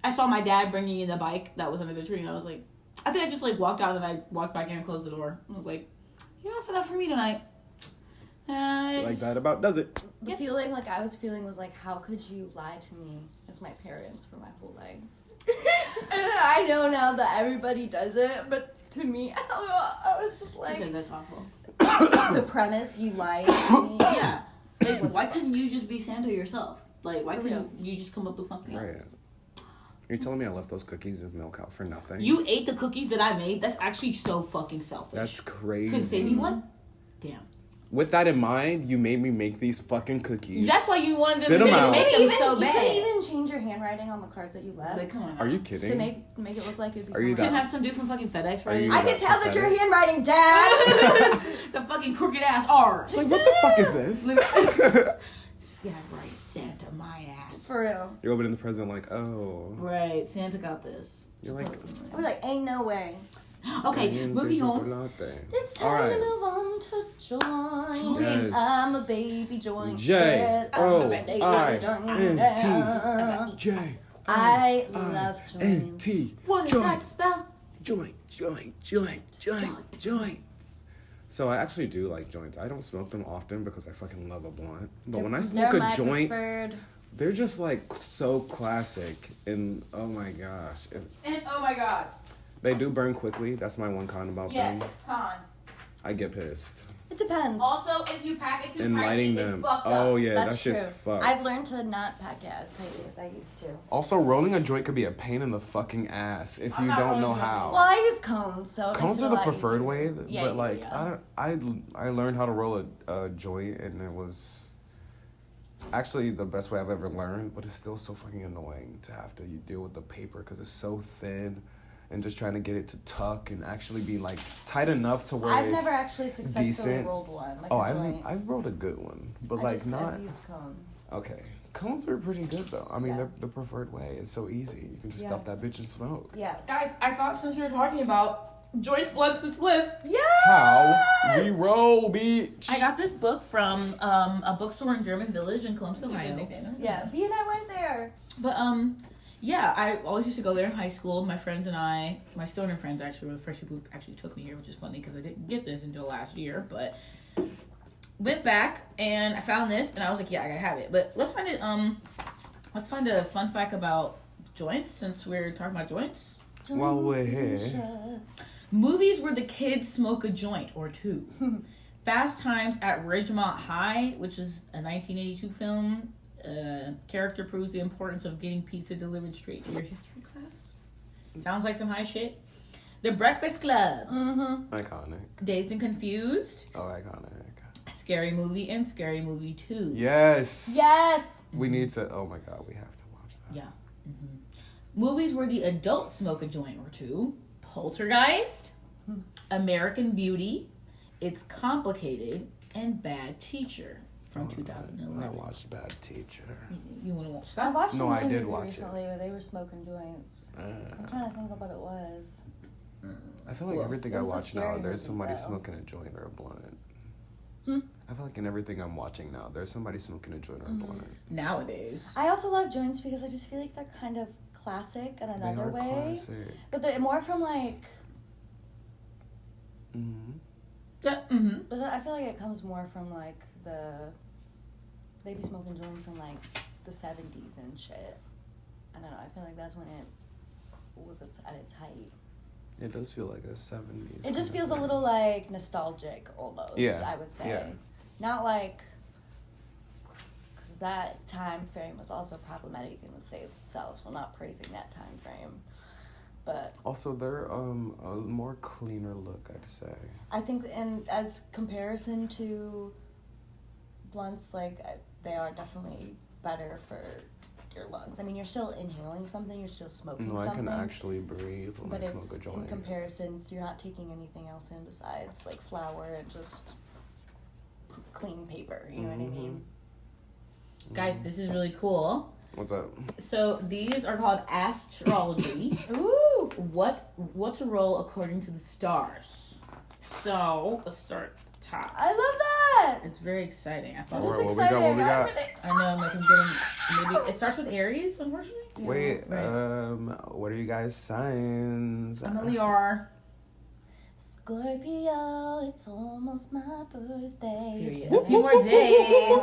I saw my dad bringing in the bike that was under the tree, and I was like, I think I just like walked out and I walked back in and closed the door. And I was like, yeah, that's enough for me tonight. Like that about does it. The feeling like I was feeling was like, how could you lie to me as my parents for my whole life? And I know now that everybody does it, but to me. I was just She like, said that's awful. the premise, you lied to me. Yeah. Like, why couldn't you just be Santa yourself? Like, why For couldn't you just come up with something else? Right. You're telling me I left those cookies and milk out for nothing? You ate the cookies that I made? That's actually so fucking selfish. That's crazy. Couldn't save me one? Damn. With that in mind, you made me make these fucking cookies. That's why you wanted Sit to 'em out. make them You so could bad. even change your handwriting on the cards that you left. Like, come on. Are you To kidding? make it look like it'd be Are you someone You can that- have some dude from fucking FedEx Are write you it. I can tell that your handwriting, Dad. The fucking crooked ass R's. It's like, what the fuck is this? Yeah, right. Santa, my ass. For real. You're opening the present like, oh. Right. Santa got this. You're like, We're like, ain't no way. Okay, moving on. chocolate. It's time All right. to move on to join. Yes. I'm a baby joint. J-O-I-N-T. I J. love joints. N-T. What does that spell? Joints. So I actually do like joints. I don't smoke them often because I fucking love a blunt. But when I smoke They're a my joint, preferred. they're just like so classic. And oh my gosh. And oh my god. They do burn quickly. That's my one con about them. con. I get pissed. It depends. Also, if you pack it too And lighting them. Oh yeah, That's that shit's true. fucked. I've learned to not pack it as tightly as I used to. Also, rolling a joint could be a pain in the fucking ass if I'm you not don't know rolling how. Well, I use cones, so it makes Cones it a are the lot preferred easier. way, Yeah, but like yeah. I learned how to roll a joint, and it was actually the best way I've ever learned. But it's still so fucking annoying to have to deal with the paper because it's so thin, and just trying to get it to tuck and actually be like tight enough to where I've it's never actually successfully decent. rolled one. Like Oh, a joint. I've rolled a good one, but I've not used cones. okay. Cones are pretty good though. I mean, Yeah. they're the preferred way. It's so easy. You can just stuff that bitch and smoke. Yeah. Guys, I thought since we were talking about joints, blunts, and spliffs, How we roll, bitch. I got this book from a bookstore in German Village in Columbus, Ohio. Yeah. B and I went there. But yeah, I always used to go there in high school. My friends and I, my stoner friends actually were the first people who actually took me here, which is funny because I didn't get this until last year. But went back and I found this and I was like, yeah, I gotta have it. But let's find it. Let's find a fun fact about joints since we're talking about joints. While we're here. Movies where the kids smoke a joint or two. Fast Times at Ridgemont High, which is a 1982 film. Character proves the importance of getting pizza delivered straight to your history class. Sounds like some high shit. The Breakfast Club. Mm-hmm. Iconic. Dazed and Confused. Oh, iconic. Scary Movie and Scary Movie 2. Yes. Yes. We need to. Oh my god, we have to watch that. Yeah. Movies where the adults smoke a joint or two. Poltergeist. American Beauty. It's Complicated. And Bad Teacher from 2011. I watched Bad Teacher. You want to watch I that? watched No, a I movie did watch it. recently where they were smoking joints. I'm trying to think of what it was. I feel like Well, everything it I was a watch now, scary there's movie, somebody though. smoking a joint or a blunt. Hmm? I feel like in everything I'm watching now, there's somebody smoking a joint or a blunt. Nowadays. I also love joints because I just feel like they're kind of classic in another They are way. classic. But they're more from like. Mm-hmm. Yeah. But I feel like it comes more from like they be smoking joints in like the 70s and shit. I don't know. I feel like that's when it was at its height. It does feel like a 70s. It just kind of feels a thing. little like nostalgic almost. Yeah, I would say. yeah. Not like. Because that time frame was also problematic in itself. So I'm not praising that time frame. But Also, they're a more cleaner look, I'd say. I think, and as comparison to blunts, like they are definitely better for your lungs. I mean, you're still inhaling something, you're still smoking No, I something. can actually breathe when but I it's smoke a in joint. comparison, you're not taking anything else in besides like flour and just clean paper. You know what I mean? Guys, this is really cool. What's up? So these are called astrology. Ooh. What to roll according to the stars. So let's start top. I love that. It's very exciting. I thought. That is What we exciting. got, what we got? I'm really excited. I know. I'm like I'm getting maybe it starts with Aries. Unfortunately, Wait, right. what are you guys' signs? I'm a Leo. Scorpio, it's almost my birthday. Period. A few more days.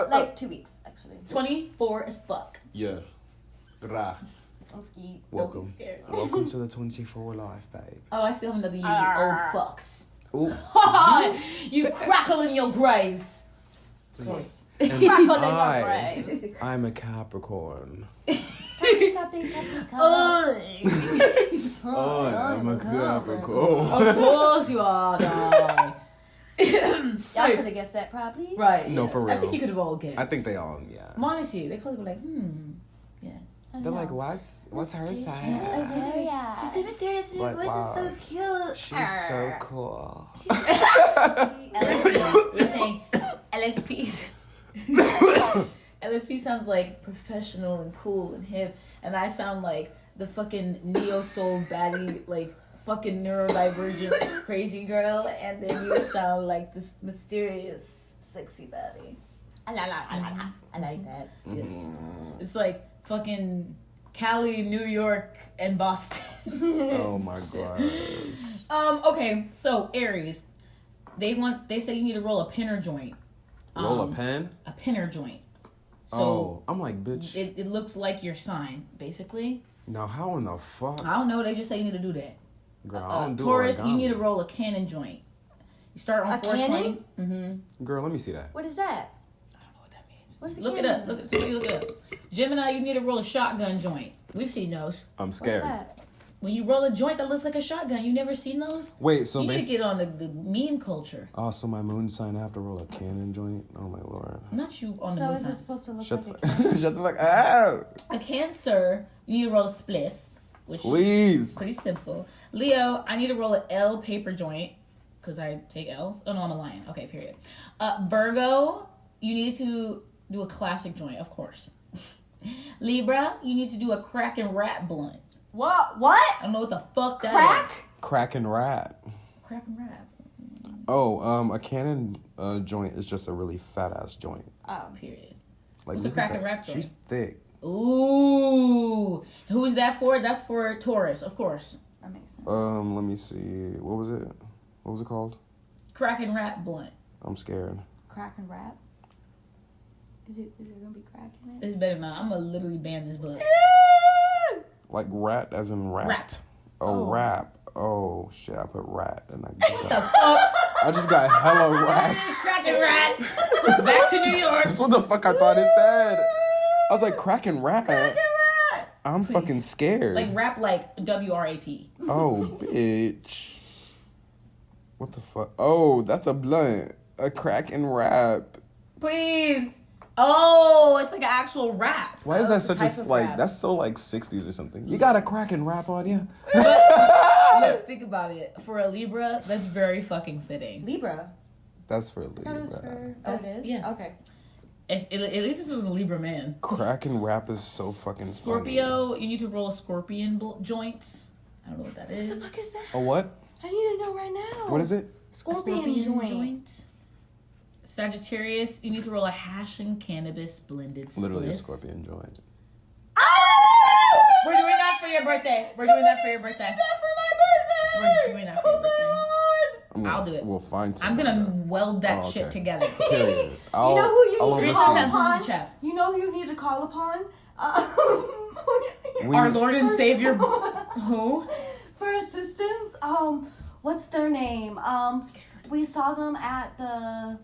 Like 2 weeks, actually. 24 as fuck. Yeah. Ra. I'm skeet. Welcome. Don't be scared. Welcome to the 24 life, babe. Oh, I still have another year, you old fucks. Ooh. You crackle in your graves. Swords. And Crackle in your graves. I'm a Capricorn. I'm a Capricorn. Of course you are, dog. Y'all could have guessed that probably. Right. No, for I real. think you could have all guessed. I think they all, yeah. Honestly, they probably were like, yeah. They're like, what's her sign? Asteria. She's the mysterious Like, wow. so cute. She's so cool. LSP. We're saying LSPs. LSP sounds like professional and cool and hip, and I sound like the fucking neo soul baddie, like fucking neurodivergent crazy girl, and then you sound like this mysterious sexy baddie. I like that. Yes. It's like fucking Cali, New York, and Boston. Oh my gosh. Okay, so Aries, they say you need to roll a pinner joint. Roll a pen? A pinner joint. So Oh, I'm like, bitch. it looks like your sign, basically. Now, how in the fuck? I don't know. They just say you need to do that. Girl, I don't do Taurus, origami. you need to roll a cannon joint. You start on A 420. cannon? Girl, let me see that. What is that? I don't know what that means. What is a Look it cannon? up. Look it up. Gemini, you need to roll a shotgun joint. We've seen those. I'm What's scared. that? When you roll a joint that looks like a shotgun, you never seen those? Wait, so you need to basically... get on the meme culture. Oh, so my moon sign, I have to roll a cannon joint? Oh my lord. Not you on the So moon is sign. it supposed to look Shut like the a cannon? Shut the fuck up. A Cancer, you need to roll a spliff. Which Please. pretty simple. Leo, I need to roll an L paper joint because I take L's. Oh no, I'm a lion. Okay, period. Virgo, you need to do a classic joint, of course. Libra, you need to do a crack and rat blunt. What? I don't know what the fuck that Crack? is. Crack and rat. Crack and rat. Oh, a cannon joint is just a really fat ass joint. Period. Like, What's a look at crack and that. rat joint? She's thick. Ooh. Who is that for? That's for Taurus, of course. That makes sense. Let me see. What was it? What was it called? Crack and rat blunt. I'm scared. Crack and rap? Is it gonna be crack in it? It's better not. I'm gonna literally ban this book. Like rat as in rat. Rat. Oh, Oh. rap. Oh shit, I put rat and What the fuck? I just got hella rats. Crack and rat. Back to New York. That's what the fuck I thought it said. I was like, crack and rat. Rat! I'm fucking scared. Like rap like WRAP. Oh, bitch. What the fuck? Oh, that's a blunt. A crack and rap. Please. Oh, it's like an actual rap. Why is that it's a such type a, of like, rap. that's so like 60s or something. You got a crack and rap on you? But let's think about it. For a Libra, that's very fucking fitting. Libra. That's for I thought it was Libra. for. Oh, it is? Yeah. Okay. At least if it was a Libra man. Crack and rap is so fucking Scorpio, you need to roll a scorpion joints. I don't know what that What is. the fuck is that? funny. A what? I need to know right now. What is it? Scorpion, joint. Sagittarius, you need to roll a hash and cannabis blended split. Literally a scorpion joint. We're doing that for your birthday. We're doing that for your birthday. We're doing that for your birthday. I'll do it. We'll find I'm something. gonna weld that Oh, shit okay. together. Period. You know who you I'll need to Screenshot call that oversee. into upon? the chat. You know who you need to call upon? We- Our Lord and Savior. Who? For assistance. What's their name? We saw them at the.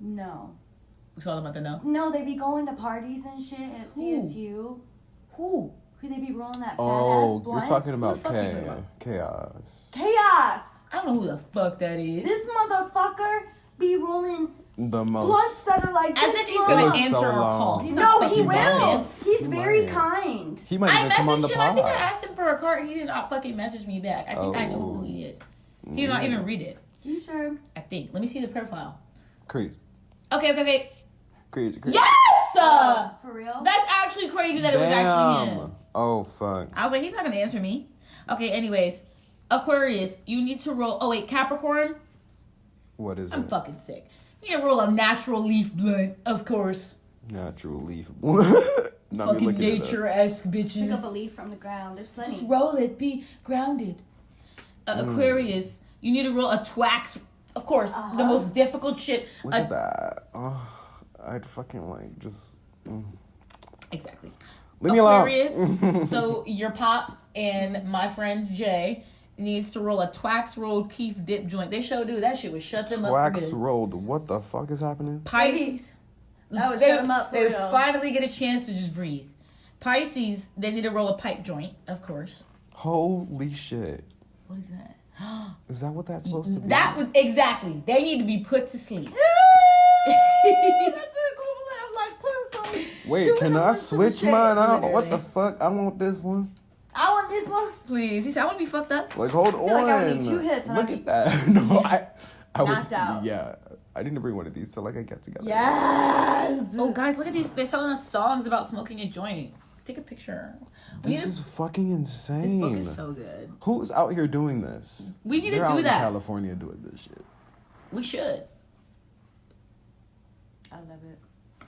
No. We saw them at the no. No, they be going to parties and shit at CSU. Who? Who they be rolling that Oh, badass you're blunt? talking Who about the fuck you talking about? chaos. Chaos. I don't know who the fuck that is. This motherfucker be rolling The most. blunts that are like As this if he's long. gonna was answer so our long. call. He's No, not he fucking will. man. He's He very might. kind. He might I even come on the messaged him. I think I pod. asked him for a card. He did not fucking message me back. I think I know who he is. He did not even read it. You sure? I think. Let me see the profile. Creed. Okay. Creed. Yes! For real? That's actually crazy that it was actually him. Oh, fuck. I was like, he's not gonna answer me. Okay, anyways. Aquarius, you need to roll. Oh, wait, Capricorn? What is I'm it? fucking sick. You need to roll a natural leaf blunt, of course. Natural leaf. Not me Fucking looking it up. nature-esque bitches. Pick up a leaf from the ground. There's plenty. Just roll it, be grounded. Aquarius, you need to roll a twax. Of course, the most difficult shit. Look at that. Oh, I'd fucking like just. Exactly. Leave me alone. Aquarius. So your pop and my friend Jay needs to roll a Twax rolled Keef dip joint. They sure do. That shit would shut them up. Wax For good. rolled. What the fuck is happening? Pisces. That would shut them up for They real. finally get a chance to just breathe. Pisces, they need to roll a pipe joint, of course. Holy shit. What is that? Is that what that's supposed to be? That would exactly. They need to be put to sleep. That's the equivalent of like putting some. Wait, shooting can them I with some switch shit. mine out? Literally. What the fuck? I want this one. I want this one. Please, he said I want to be fucked up. Like, hold on. feel like I would need 2 hits and Look I'd at that. No, I would. knocked out. Yeah, I need to bring one of these to like a get together. Yes. Oh, guys, look at these. They're telling us songs about smoking a joint. Take a picture. This is fucking insane. This book is so good. Who's out here doing this? We need They're to out do in that. California doing this shit. We should. I love it.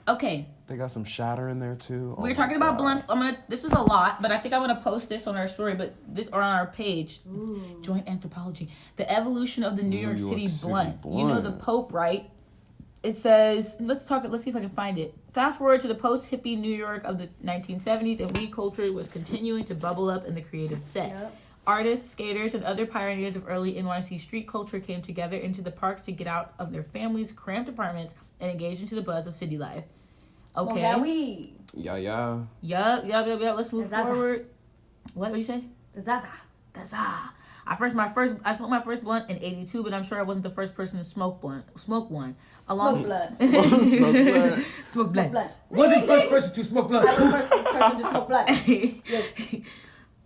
Okay, They got some shatter in there too. we're Oh talking my about God. blunts. This is a lot, but I think I'm gonna post this on our story, but this or on our page. Ooh. Joint anthropology, the evolution of the New York City blunt. blunt. You know the Pope, right? It says, let's see if I can find it. Fast forward to the post-hippie New York of the 1970s, and weed culture was continuing to bubble up in the creative set. Yep. Artists, skaters, and other pioneers of early NYC street culture came together into the parks to get out of their families' cramped apartments and engage into the buzz of city life. Smoke that Okay. weed. Yeah, yeah. Yup. Let's move Zaza. forward. What did you say? The Zaza. That's I smoked my first blunt in '82, but I'm sure I wasn't the first person to smoke one. Smoke blood. Smoke blunt. blood. Wasn't the first person to smoke blunt. I was the first person to smoke blood. Yes.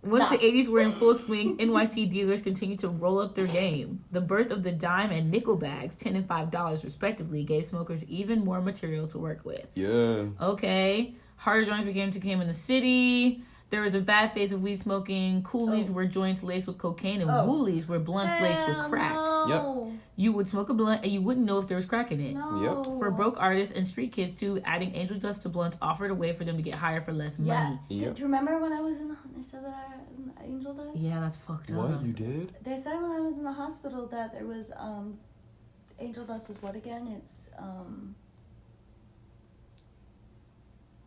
Once Nah. the 80s were in full swing, NYC dealers continued to roll up their game. The birth of the dime and nickel bags, $10 and $5 respectively, gave smokers even more material to work with. Yeah. Okay. Harder joints came in the city. There was a bad phase of weed smoking. Coolies were joints laced with cocaine, and woolies were blunts laced with crack. No. You would smoke a blunt and you wouldn't know if there was crack in it. No. Yep. For broke artists and street kids too, adding angel dust to blunts offered a way for them to get higher for less Yeah. money. Yep. Do you remember when I was in the, they said that I had angel dust? Yeah, that's fucked up. What you did? They said when I was in the hospital that there was, angel dust is what again? It's,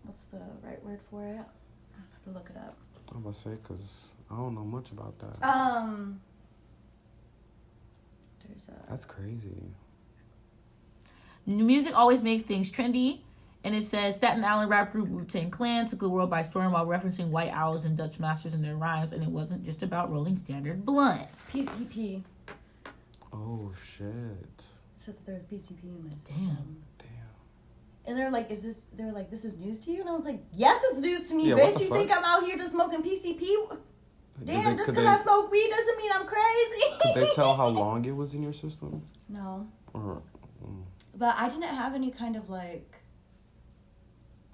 what's the right word for it? I have to look it up. I'm about to say because I don't know much about that. There's a... That's crazy. Music always makes things trendy, and it says Staten Island rap group Wu-Tang Clan took the world by storm while referencing white owls and Dutch masters in their rhymes, and it wasn't just about rolling standard blunts. PCP. Oh shit. Said that there was PCP in my system. Damn. And they're like, this is news to you? And I was like, yes, it's news to me, Yeah, what bitch. the You fuck? think I'm out here just smoking PCP? Damn, just Could because I smoke weed doesn't mean I'm crazy. Could they tell how long it was in your system? No. Or But I didn't have any kind of like...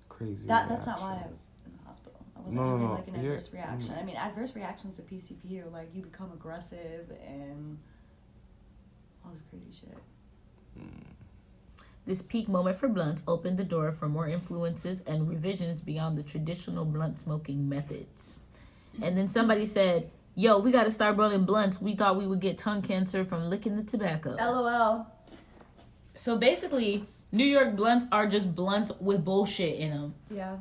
crazy That's not why I reaction? was in the hospital. I wasn't No, having no, like an yeah, adverse reaction. I mean, adverse reactions to PCP are like you become aggressive and all this crazy shit. This peak moment for blunts opened the door for more influences and revisions beyond the traditional blunt smoking methods. And then somebody said, yo, we got to start rolling blunts. We thought we would get tongue cancer from licking the tobacco. LOL. So basically, New York blunts are just blunts with bullshit in them. Yeah.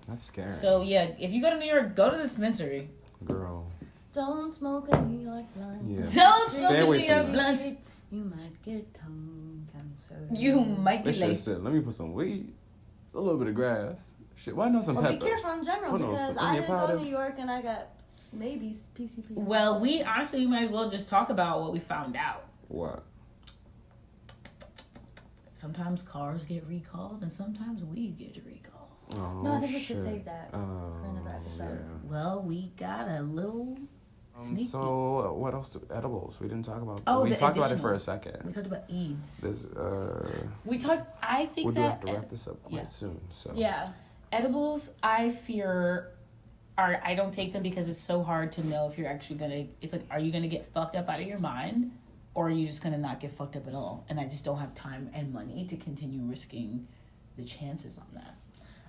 That's scary. So yeah, if you go to New York, go to the dispensary. Girl. Don't smoke a New York blunt. Yeah. Don't Stay smoke a away New from York that. blunt. You might get tongue cancer. You might They get should have laced. said, let me put some weed, a little bit of grass. Shit, why not some Well, pepper? be careful in general Hold on, because some I onion didn't go powder. to New York and I got maybe PCP. Well, we honestly might as well just talk about what we found out. What? Sometimes cars get recalled and sometimes weed gets recalled. Oh, No, I think we should shit. save that for another episode. Well, we got a little sneak So, what else? Edibles. We didn't talk about. Oh, we the talked about it additional. for a second. We talked about Eads. This, We talked. I think we do that have to wrap this up quite yeah. soon. So. Yeah. edibles, I fear, are I don't take them because it's so hard to know if you're actually gonna. It's like, are you gonna get fucked up out of your mind, or are you just gonna not get fucked up at all? And I just don't have time and money to continue risking the chances on that.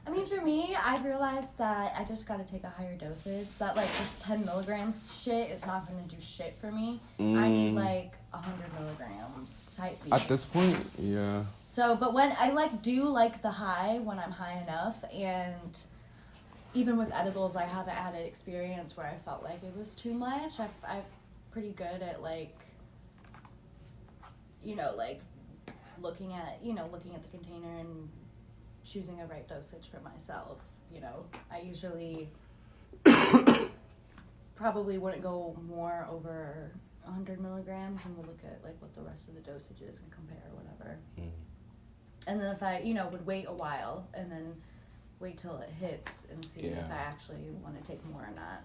I mean, for me, I've realized that I just gotta take a higher dosage. That, like, just 10 milligrams shit is not gonna do shit for me. I need, like, 100 milligrams type beat. At this point, yeah. So, but when I, like, do, like, the high, when I'm high enough, and even with edibles, I have an added experience where I felt like it was too much. I'm pretty good at like, like looking at the container and choosing a right dosage for myself. I usually probably wouldn't go more over 100 milligrams, and we'll look at like what the rest of the dosage is and compare whatever. And then if I, would wait a while and then wait till it hits and see if I actually want to take more or not.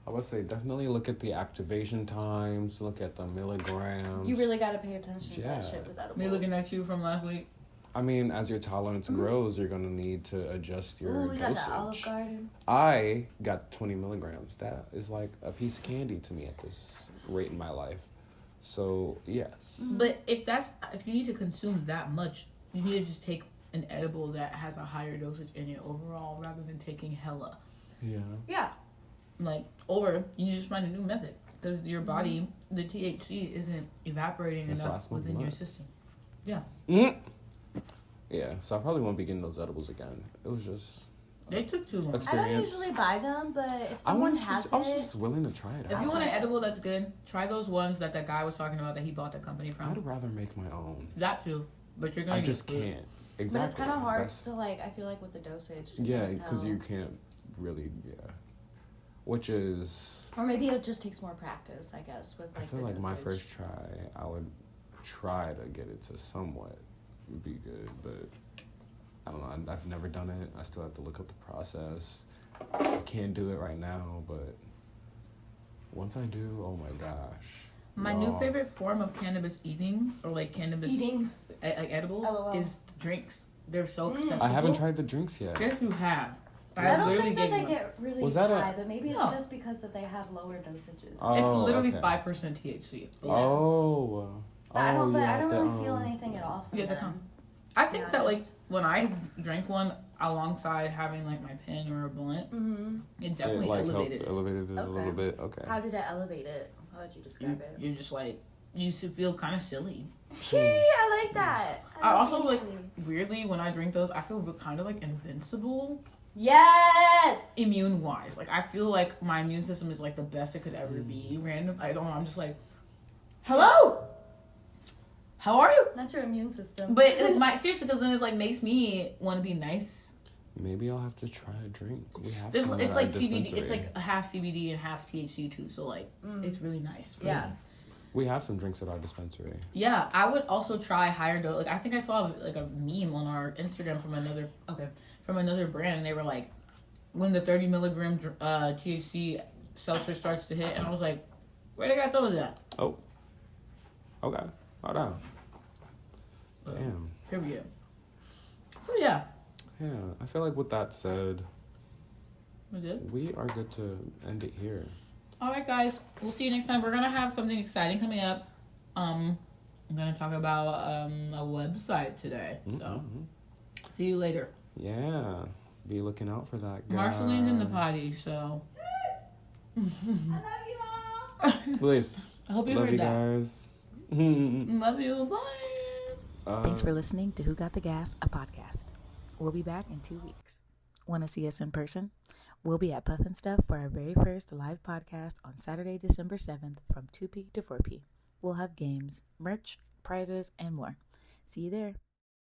I would say definitely look at the activation times, look at the milligrams. You really got to pay attention to that shit with edibles. Me looking at you from last week. I mean, as your tolerance grows, you're going to need to adjust your dosage. Got the Olive Garden. I got 20 milligrams. That is like a piece of candy to me at this rate in my life. So, yes. But if you need to consume that much, you need to just take an edible that has a higher dosage in it overall rather than taking hella. Yeah. Or you need to just find a new method because your body, the THC isn't evaporating enough within your system. Yeah. Yeah, so I probably won't be getting those edibles again. It was just... They took too long. I don't usually buy them, but if someone has I was just willing to try it. If you want an edible that's good, try those ones that guy was talking about that he bought the company from. I'd rather make my own. That too, but you're gonna. I just can't. Exactly. But it's kind of hard to I feel like with the dosage. Yeah, because you can't really. Which is. Or maybe it just takes more practice, I guess. With I feel like my first try, I would try to get it to somewhat be good, but. I don't know. I've never done it. I still have to look up the process. I can't do it right now, but once I do, oh my gosh. My new favorite form of cannabis eating, or like cannabis edibles, is drinks. They're so accessible. I haven't tried the drinks yet. Yes, you have. I don't think that they get really high, but maybe it's No. just because that they have lower dosages. Oh, it's literally okay. 5% THC. Oh. But I don't really feel anything at all from them. I think that when I drank one alongside having like my pen or a blunt, it definitely elevated it. Elevated it a little bit. Okay. How did it elevate it? How would you describe it? You're just you used to feel kind of silly. I like that. I also weirdly when I drink those, I feel kind of invincible. Yes. Immune wise, I feel like my immune system is the best it could ever be. Random, I don't know. I'm just hello. How are you? Not your immune system. But seriously, because then it makes me want to be nice. Maybe I'll have to try a drink. We have It's some it's at our CBD. dispensary. It's a half CBD and half THC too. So it's really nice. For me. We have some drinks at our dispensary. Yeah, I would also try higher dose. I think I saw a meme on our Instagram from another brand, and they were when the 30 milligram THC seltzer starts to hit, and I was like, where they got those at? Oh. Okay. Hold on. Damn. Period. So yeah. Yeah, I feel like with that said, we are good to end it here. All right, guys. We'll see you next time. We're gonna have something exciting coming up. I'm gonna talk about a website today. So see you later. Yeah, be looking out for that, guys. Marceline's in the potty, so. I love you all. Please. I hope you Love heard you that. Guys. Love you. Bye. Thanks for listening to Who Got the Gas, a podcast. We'll be back in 2 weeks. Want to see us in person? We'll be at Puff and Stuff for our very first live podcast on Saturday, December 7th from 2 p to 4 p. We'll have games, merch, prizes, and more. See you there.